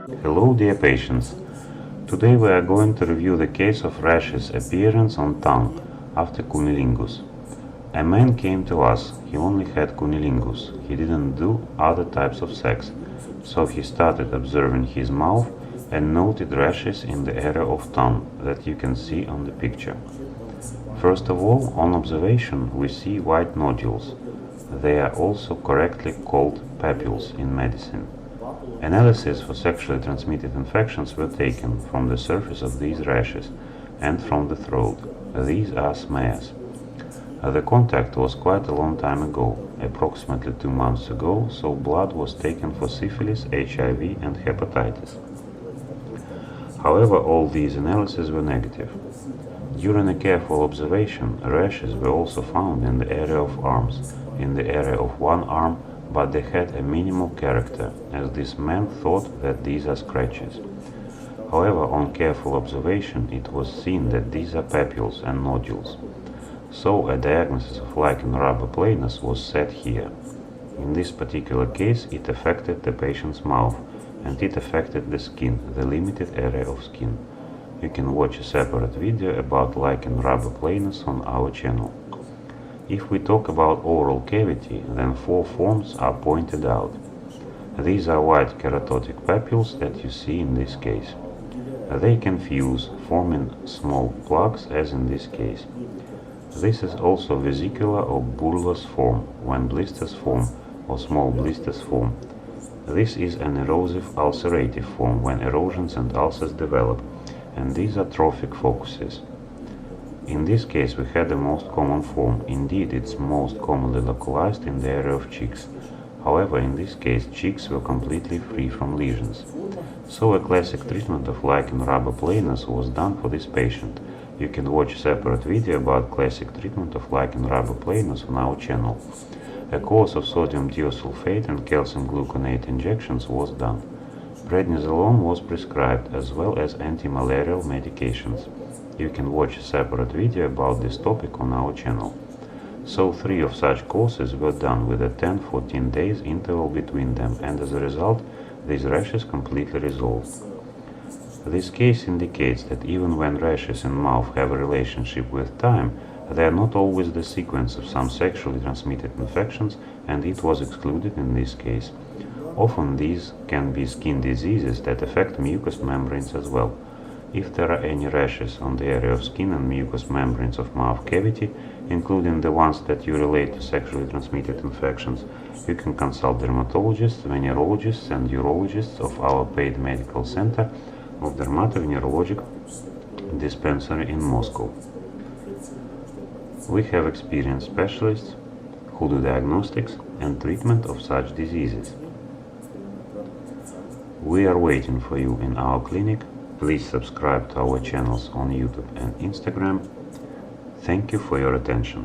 Hello dear patients, today we are going to review the case of rashes appearance on tongue after cunnilingus. A man came to us, he only had cunnilingus, he didn't do other types of sex, so he started observing his mouth and noted rashes in the area of tongue that you can see on the picture. First of all, on observation we see white nodules. They are also correctly called papules in medicine. Analyses for sexually transmitted infections were taken from the surface of these rashes and from the throat. These are smears. The contact was quite a long time ago, approximately 2 months ago, so blood was taken for syphilis, HIV and hepatitis. However, all these analyses were negative. During a careful observation, rashes were also found in the area of arms, in the area of one arm, but they had a minimal character, as this man thought that these are scratches. However, on careful observation, it was seen that these are papules and nodules. So a diagnosis of Lichen planus was set here. In this particular case, it affected the patient's mouth, and it affected the skin, the limited area of skin. You can watch a separate video about Lichen planus on our channel. If we talk about oral cavity, then 4 forms are pointed out. These are white keratotic papules that you see in this case. They can fuse, forming small plaques as in this case. This is also vesicular or bullous form, when blisters form or small blisters form. This is an erosive ulcerative form, when erosions and ulcers develop, and these are trophic focuses. In this case we had the most common form. Indeed, it's most commonly localized in the area of cheeks. However, in this case cheeks were completely free from lesions. So a classic treatment of Lichen planus was done for this patient. You can watch a separate video about classic treatment of Lichen planus on our channel. A course of sodium thiosulfate and calcium gluconate injections was done. Prednisolone was prescribed, as well as anti-malarial medications. You can watch a separate video about this topic on our channel. So 3 of such courses were done with a 10-14 days interval between them, and as a result these rashes completely resolved. This case indicates that even when rashes in mouth have a relationship with time, they are not always the sequence of some sexually transmitted infections, and it was excluded in this case. Often these can be skin diseases that affect mucous membranes as well. If there are any rashes on the area of skin and mucous membranes of mouth cavity, including the ones that you relate to sexually transmitted infections, you can consult dermatologists, venerologists and urologists of our paid medical center of Dermatovenerologic dispensary in Moscow. We have experienced specialists who do diagnostics and treatment of such diseases. We are waiting for you in our clinic. Please subscribe to our channels on YouTube and Instagram. Thank you for your attention.